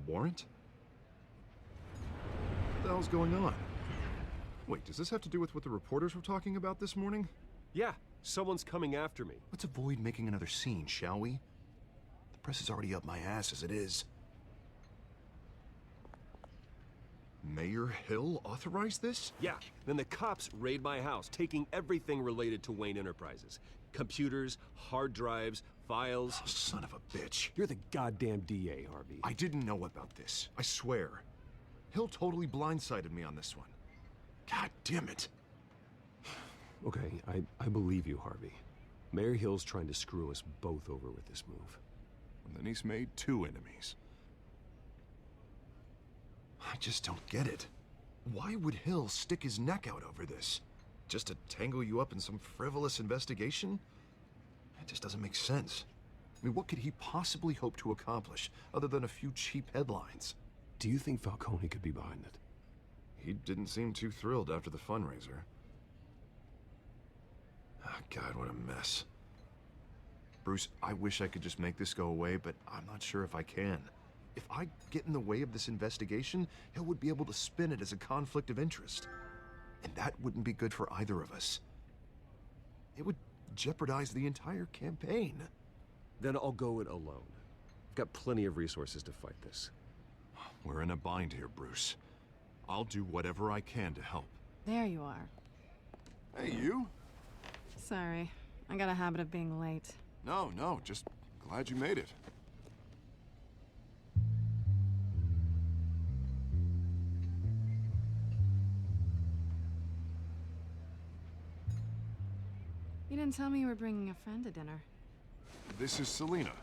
warrant? What the hell's going on? Wait, does this have to do with what the reporters were talking about this morning? Yeah, someone's coming after me. Let's avoid making another scene, shall we? The press is already up my ass as it is. Mayor Hill authorized this? Yeah, then the cops raid my house, taking everything related to Wayne Enterprises. Computers, hard drives, files. Oh, son of a bitch. You're the goddamn DA, Harvey. I didn't know about this. I swear. Hill totally blindsided me on this one. God damn it. Okay, I believe you, Harvey. Mayor Hill's trying to screw us both over with this move. And then he's made two enemies. I just don't get it. Why would Hill stick his neck out over this? Just to tangle you up in some frivolous investigation? It just doesn't make sense. I mean, what could he possibly hope to accomplish other than a few cheap headlines? Do you think Falcone could be behind it? He didn't seem too thrilled after the fundraiser. Oh, God, what a mess. Bruce, I wish I could just make this go away, but I'm not sure if I can. If I get in the way of this investigation, Hill would be able to spin it as a conflict of interest. And that wouldn't be good for either of us. It would jeopardize the entire campaign. Then I'll go it alone. I've got plenty of resources to fight this. We're in a bind here, Bruce. I'll do whatever I can to help. There you are. Hey, you? Sorry, I got a habit of being late. No, just glad you made it. You didn't tell me you were bringing a friend to dinner. This is Selena.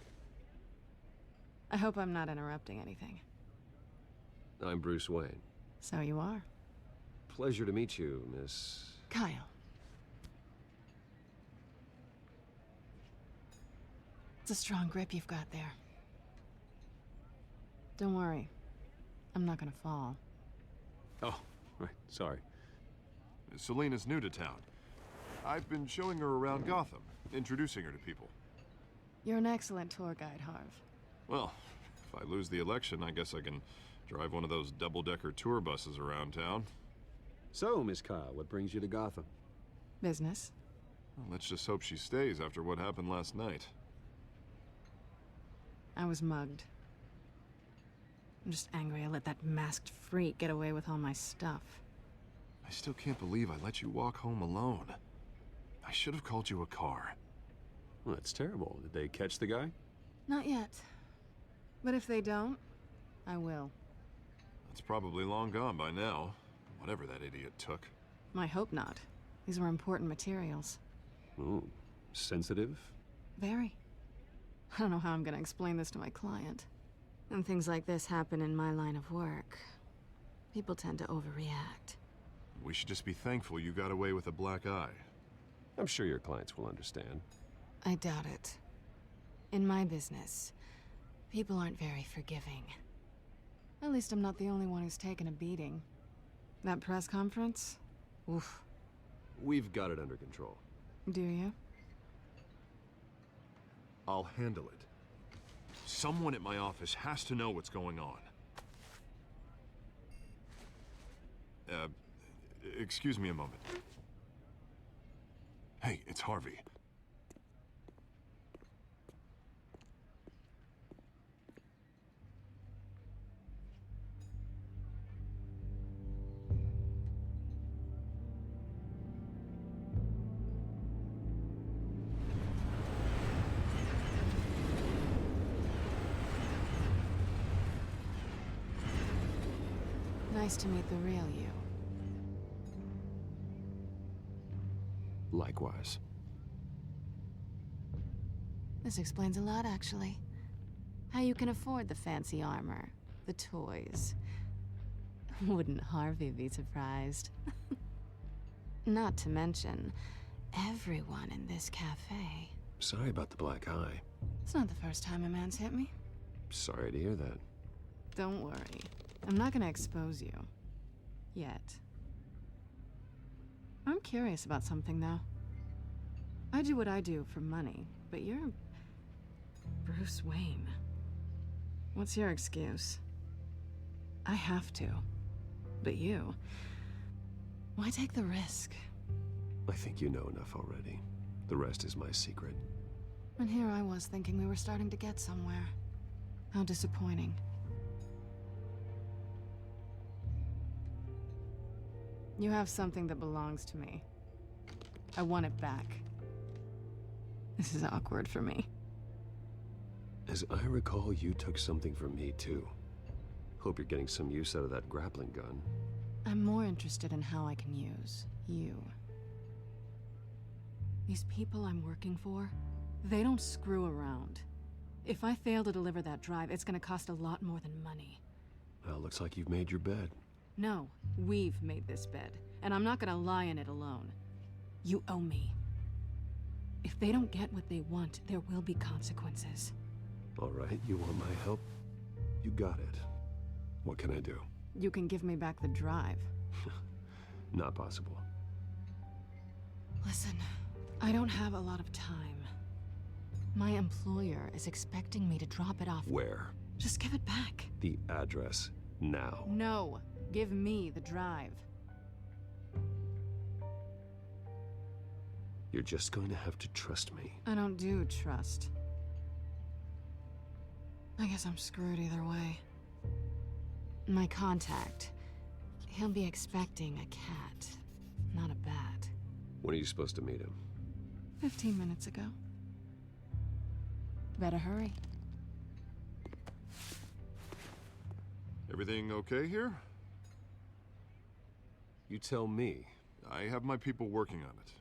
I hope I'm not interrupting anything. I'm Bruce Wayne. So you are. Pleasure to meet you, Miss... Kyle. It's a strong grip you've got there. Don't worry. I'm not gonna fall. Oh, right, sorry. Selena's new to town. I've been showing her around Gotham, introducing her to people. You're an excellent tour guide, Harv. Well, if I lose the election, I guess I can drive one of those double-decker tour buses around town. So, Miss Kyle, what brings you to Gotham? Business. Well, let's just hope she stays after what happened last night. I was mugged. I'm just angry I let that masked freak get away with all my stuff. I still can't believe I let you walk home alone. I should have called you a car. Well, that's terrible. Did they catch the guy? Not yet. But if they don't, I will. It's probably long gone by now, whatever that idiot took. I hope not. These were important materials. Ooh, sensitive? Very. I don't know how I'm gonna explain this to my client. And things like this happen in my line of work. People tend to overreact. We should just be thankful you got away with a black eye. I'm sure your clients will understand. I doubt it. In my business, people aren't very forgiving. At least I'm not the only one who's taken a beating. That press conference? Oof. We've got it under control. Do you? I'll handle it. Someone at my office has to know what's going on. Excuse me a moment. Hey, it's Harvey. Nice to meet the real you. Likewise. This explains a lot, actually. How you can afford the fancy armor, the toys. Wouldn't Harvey be surprised? Not to mention, everyone in this cafe. Sorry about the black eye. It's not the first time a man's hit me. Sorry to hear that. Don't worry. I'm not gonna expose you. Yet. I'm curious about something, though. I do what I do for money, but you're... Bruce Wayne. What's your excuse? I have to. But you... why take the risk? I think you know enough already. The rest is my secret. And here I was thinking we were starting to get somewhere. How disappointing. You have something that belongs to me. I want it back. This is awkward for me. As I recall, you took something from me, too. Hope you're getting some use out of that grappling gun. I'm more interested in how I can use you. These people I'm working for, they don't screw around. If I fail to deliver that drive, it's gonna cost a lot more than money. Well, looks like you've made your bed. No, we've made this bed, and I'm not gonna lie in it alone. You owe me. If they don't get what they want, there will be consequences. All right, you want my help? You got it. What can I do? You can give me back the drive. Not possible. Listen, I don't have a lot of time. My employer is expecting me to drop it off. Where? Just give it back. The address, now. No, give me the drive. You're just going to have to trust me. I don't do trust. I guess I'm screwed either way. My contact, he'll be expecting a cat, not a bat. When are you supposed to meet him? 15 minutes ago. Better hurry. Everything okay here? You tell me. I have my people working on it.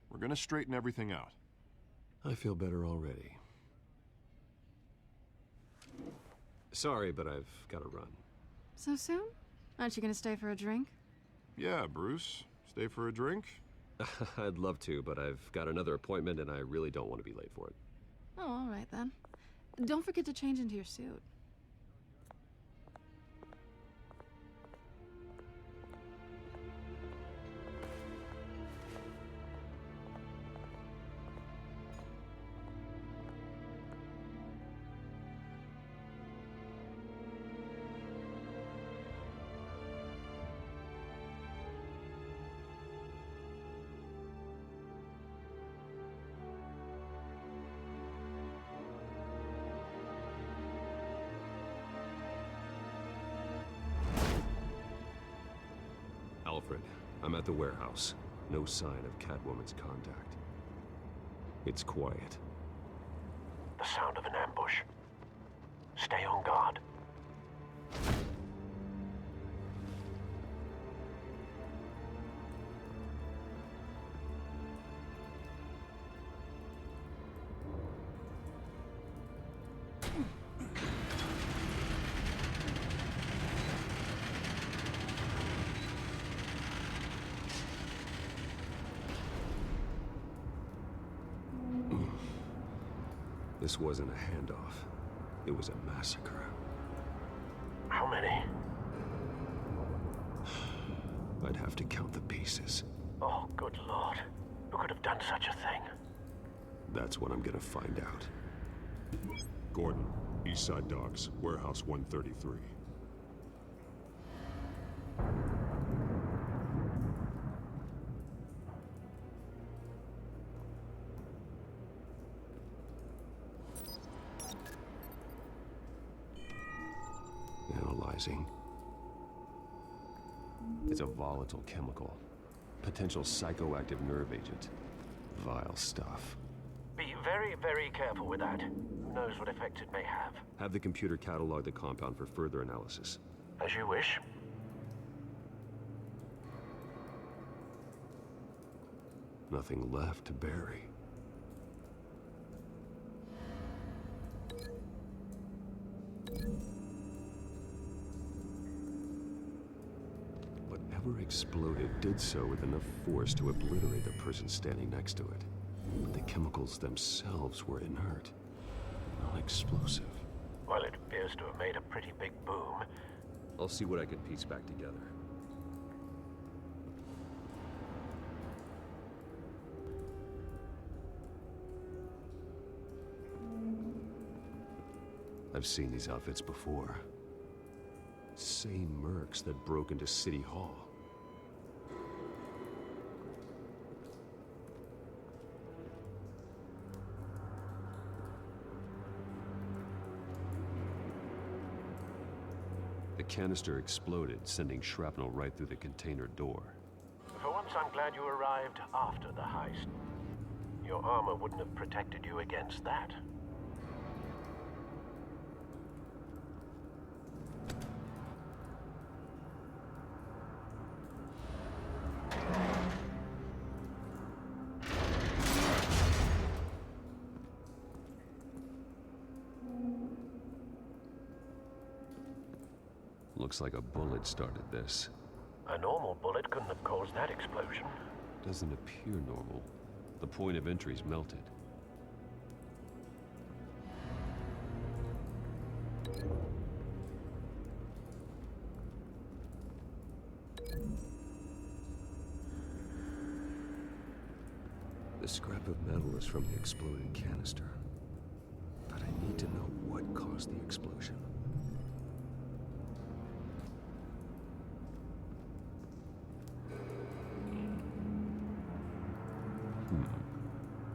We're gonna straighten everything out. I feel better already. Sorry, but I've got to run. So soon? Aren't you gonna stay for a drink? Yeah, Bruce. Stay for a drink? I'd love to, but I've got another appointment and I really don't want to be late for it. Oh, all right then. Don't forget to change into your suit. Alfred, I'm at the warehouse. No sign of Catwoman's contact. It's quiet. The sound of an ambush. Stay on guard. This wasn't a handoff. It was a massacre. How many? I'd have to count the pieces. Oh, good lord. Who could have done such a thing? That's what I'm gonna find out. Gordon, Eastside Docks, Warehouse 133. Analyzing. It's a volatile chemical. Potential psychoactive nerve agent. Vile stuff. Be very, very careful with that. Who knows what effect it may have? Have the computer catalog the compound for further analysis. As you wish. Nothing left to bury. Whatever exploded did so with enough force to obliterate the person standing next to it. But the chemicals themselves were inert, not explosive. Well, it appears to have made a pretty big boom. I'll see what I can piece back together. I've seen these outfits before. Same mercs that broke into City Hall. The canister exploded, sending shrapnel right through the container door. For once, I'm glad you arrived after the heist. Your armor wouldn't have protected you against that. Looks like a bullet started this. A normal bullet couldn't have caused that explosion. Doesn't appear normal. The point of entry's melted. The scrap of metal is from the exploded canister. But I need to know what caused the explosion.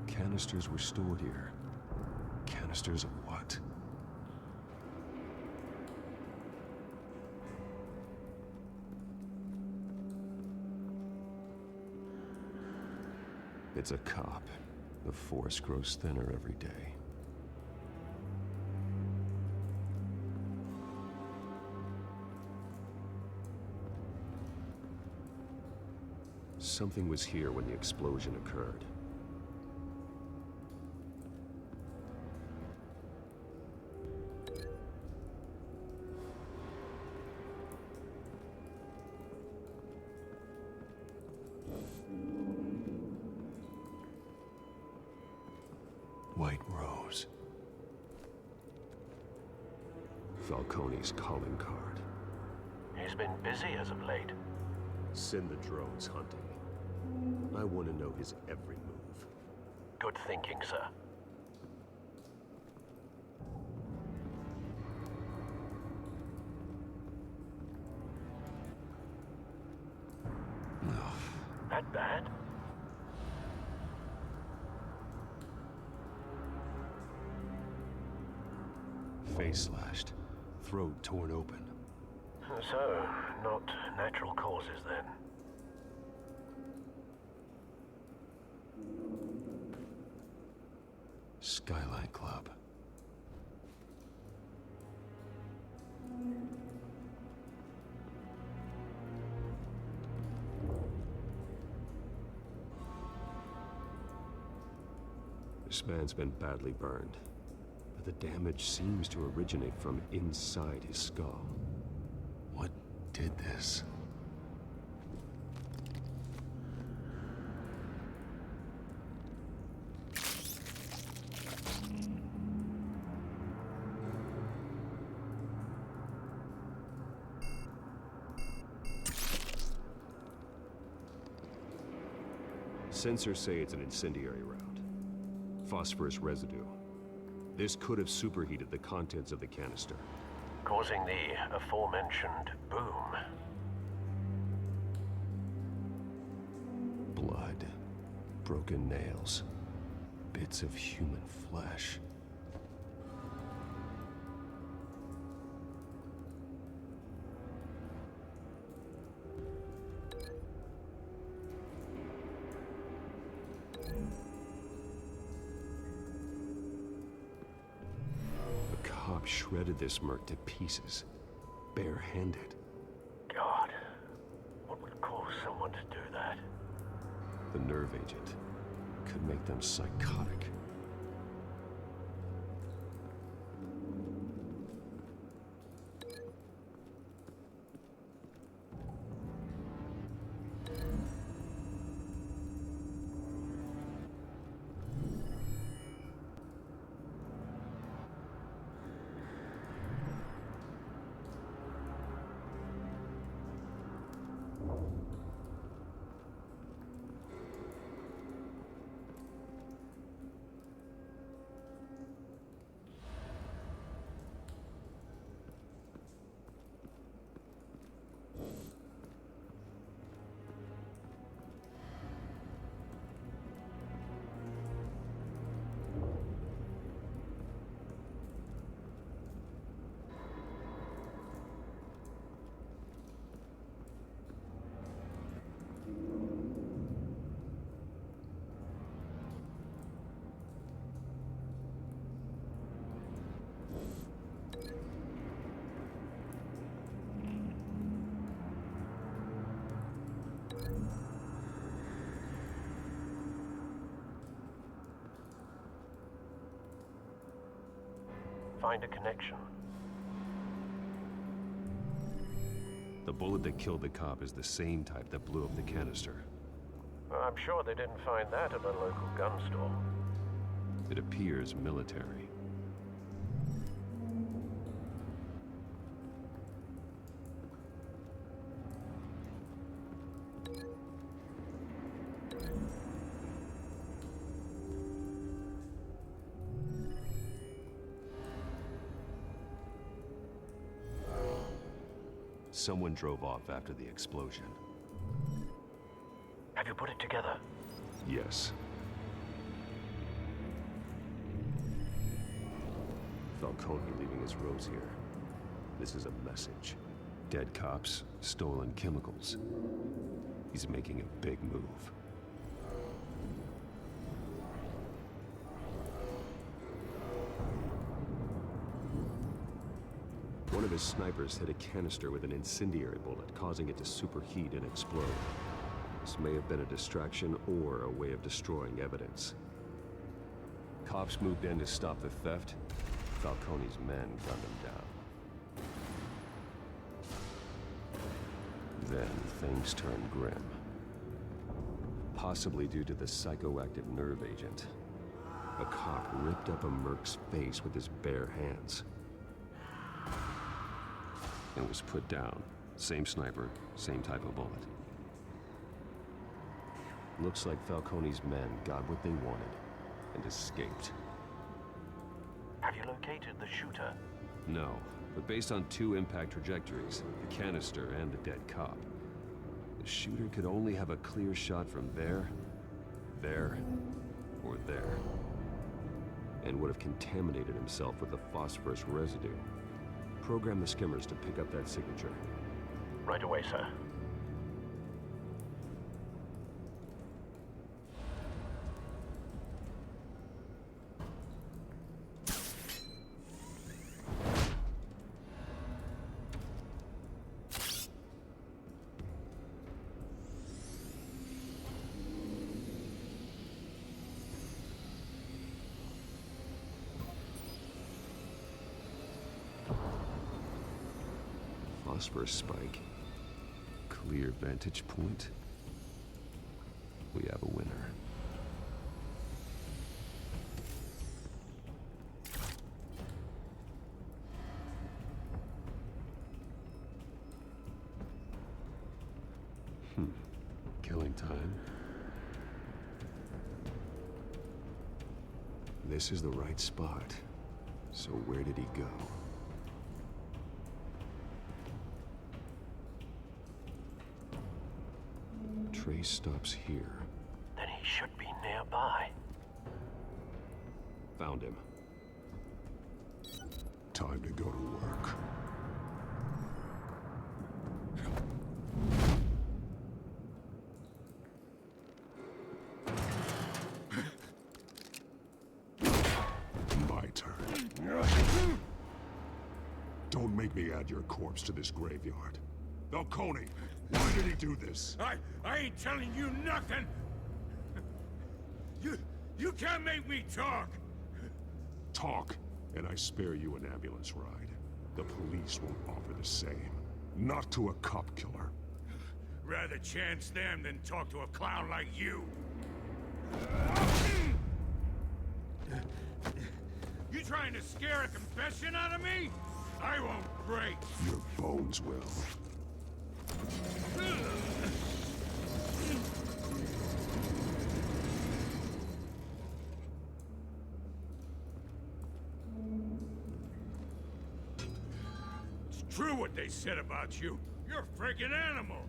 Canisters were stored here. Canisters of what? It's a cop. The force grows thinner every day. Something was here when the explosion occurred. White Rose. Falcone's calling card. He's been busy as of late. Send the drones hunting. I want to know his every move. Good thinking, sir. That bad? Face slashed, throat torn open. So, not natural causes then. Skyline Club. This man's been badly burned, but the damage seems to originate from inside his skull. What did this? Sensors say it's an incendiary round. Phosphorus residue. This could have superheated the contents of the canister. Causing the aforementioned boom. Blood. Broken nails. Bits of human flesh. Shredded this merc to pieces, bare-handed. God, what would cause someone to do that? The nerve agent could make them psychotic. find a connection. The bullet that killed the cop is the same type that blew up the canister. I'm sure they didn't find that at a local gun store. It appears military. Someone drove off after the explosion. Have you put it together? Yes. Falcone leaving his rose here. This is a message. Dead cops, stolen chemicals. He's making a big move. One of his snipers hit a canister with an incendiary bullet, causing it to superheat and explode. This may have been a distraction or a way of destroying evidence. Cops moved in to stop the theft. Falcone's men gunned him down. Then things turned grim. Possibly due to the psychoactive nerve agent. A cop ripped up a merc's face with his bare hands. And was put down. Same sniper, same type of bullet. Looks like Falcone's men got what they wanted and escaped. Have you located the shooter? No, but based on two impact trajectories, the canister and the dead cop, the shooter could only have a clear shot from there, or there, and would have contaminated himself with the phosphorus residue. Program the skimmers to pick up that signature. Right away, sir. Phosphorus spike. Clear vantage point. We have a winner. Killing time. This is the right spot. So where did he go? Trace stops here. Then he should be nearby. Found him. Time to go to work. My turn. Don't make me add your corpse to this graveyard. Falcone, why did he do this? I ain't telling you nothing! You can't make me talk! Talk, and I spare you an ambulance ride. The police won't offer the same. Not to a cop killer. Rather chance them than talk to a clown like you. You trying to scare a confession out of me? I won't break! Your bones will. It's true what they said about you. You're a freaking animal.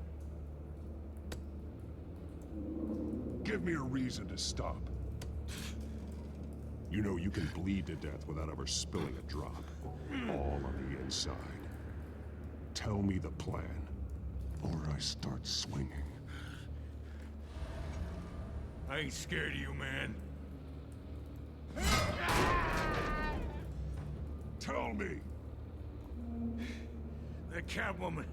Give me a reason to stop. You know you can bleed to death without ever spilling a drop. All on the inside. Tell me the plan, or I start swinging. I ain't scared of you, man. Tell me! The Catwoman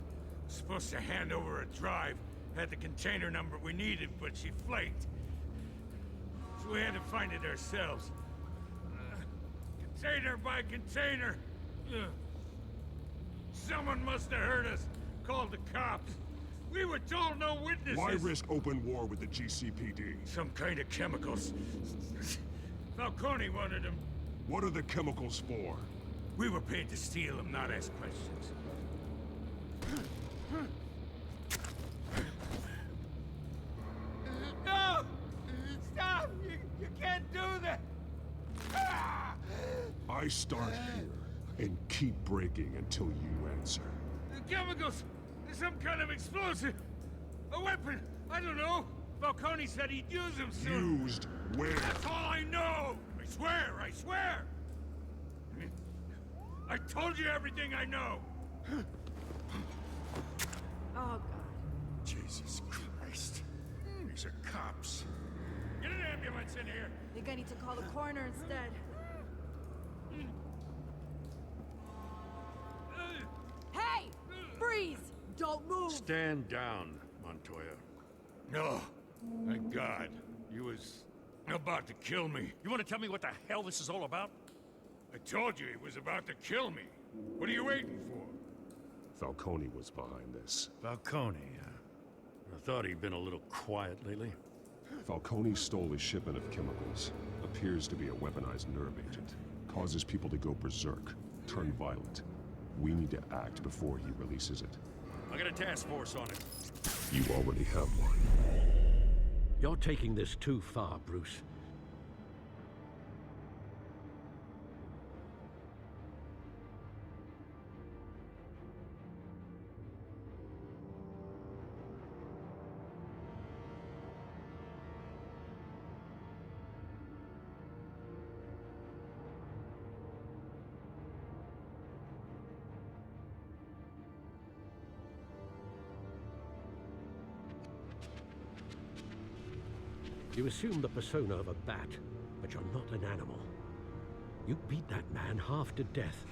was supposed to hand over a drive, had the container number we needed, but she flaked. So we had to find it ourselves. Container by container. Ugh. Someone must have heard us. Called the cops. We were told no witnesses. Why risk open war with the GCPD? Some kind of chemicals. Falcone wanted them. What are the chemicals for? We were paid to steal them, not ask questions. No! Stop! You can't do that! Ah! I start here and keep breaking until you answer. The chemicals! Some kind of explosive! A weapon! I don't know! Falcone said he'd use them soon! Used where? That's all I know! I swear! I swear! I told you everything I know! Oh, God. Jesus Christ. These are cops. Get an ambulance in here! Think I need to call the coroner instead. Hey! Freeze! Don't move! Stand down, Montoya. No. Thank God. He was about to kill me. You want to tell me what the hell this is all about? I told you he was about to kill me. What are you waiting for? Falcone was behind this. Falcone, I thought he'd been a little quiet lately. Falcone stole a shipment of chemicals. Appears to be a weaponized nerve agent. Causes people to go berserk, turn violent. We need to act before he releases it. I got a task force on it. You already have one. You're taking this too far, Bruce. You assume the persona of a bat, but you're not an animal. You beat that man half to death.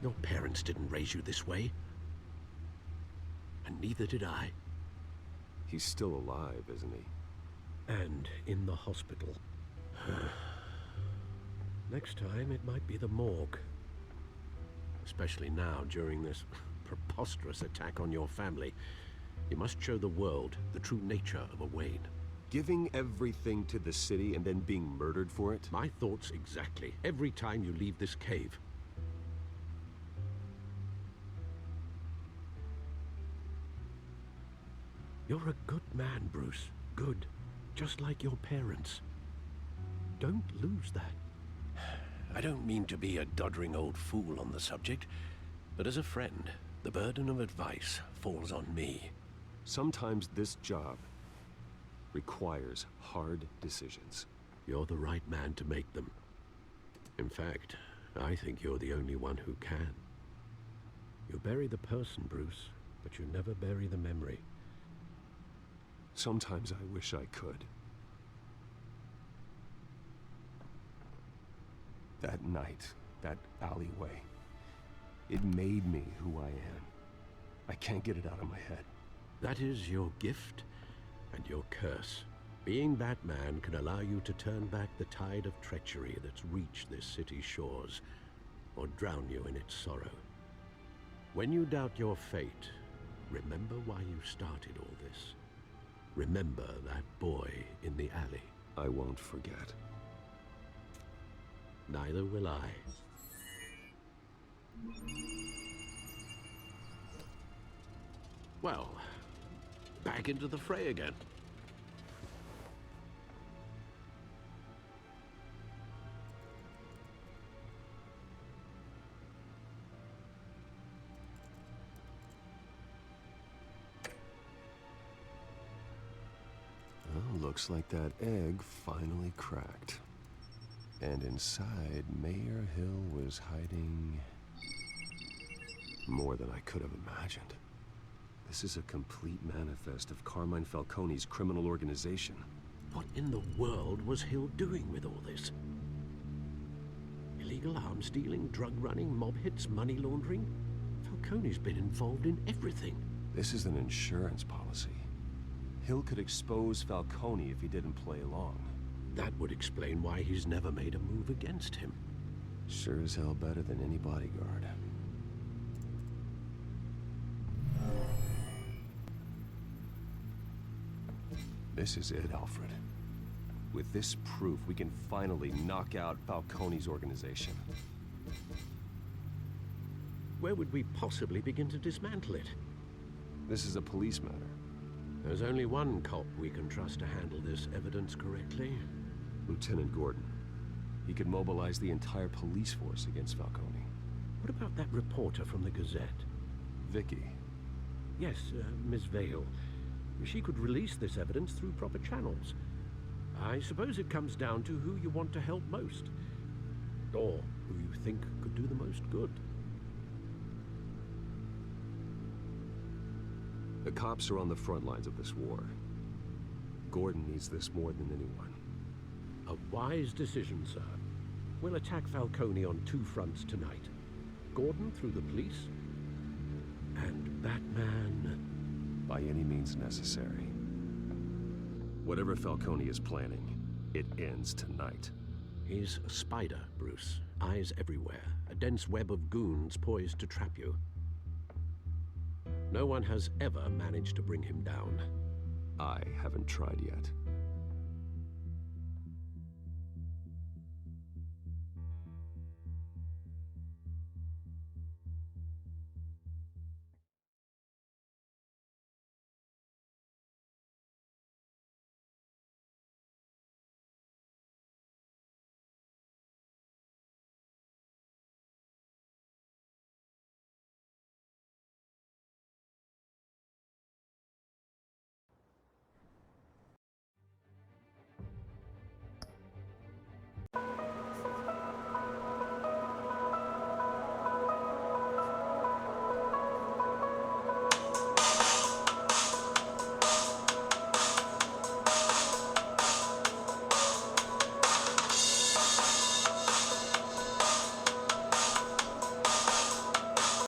Your parents didn't raise you this way. And neither did I. He's still alive, isn't he? And in the hospital. Next time, it might be the morgue. Especially now, during this preposterous attack on your family. You must show the world the true nature of a Wayne. Giving everything to the city and then being murdered for it? My thoughts exactly. Every time you leave this cave. You're a good man, Bruce. Good. Just like your parents. Don't lose that. I don't mean to be a doddering old fool on the subject, but as a friend, the burden of advice falls on me. Sometimes this job requires hard decisions. You're the right man to make them. In fact, I think you're the only one who can. You bury the person, Bruce, but you never bury the memory. Sometimes I wish I could. That night, that alleyway, it made me who I am. I can't get it out of my head. That is your gift and your curse. Being that man can allow you to turn back the tide of treachery that's reached this city's shores, or drown you in its sorrow. When you doubt your fate, remember why you started all this. Remember that boy in the alley. I won't forget. Neither will I. Well, back into the fray again. Well, looks like that egg finally cracked. And inside, Mayor Hill was hiding more than I could have imagined. This is a complete manifest of Carmine Falcone's criminal organization. What in the world was Hill doing with all this? Illegal arms dealing, drug running, mob hits, money laundering? Falcone's been involved in everything. This is an insurance policy. Hill could expose Falcone if he didn't play along. That would explain why he's never made a move against him. Sure as hell better than any bodyguard. This is it, Alfred. With this proof, we can finally knock out Falcone's organization. Where would we possibly begin to dismantle it? This is a police matter. There's only one cop we can trust to handle this evidence correctly. Lieutenant Gordon. He could mobilize the entire police force against Falcone. What about that reporter from the Gazette? Vicky. Yes, Miss Vale. She could release this evidence through proper channels. I suppose it comes down to who you want to help most. Or who you think could do the most good. The cops are on the front lines of this war. Gordon needs this more than anyone. A wise decision, sir. We'll attack Falcone on two fronts tonight. Gordon through the police, and Batman... by any means necessary. Whatever Falcone is planning, it ends tonight. He's a spider, Bruce. Eyes everywhere. A dense web of goons poised to trap you. No one has ever managed to bring him down. I haven't tried yet.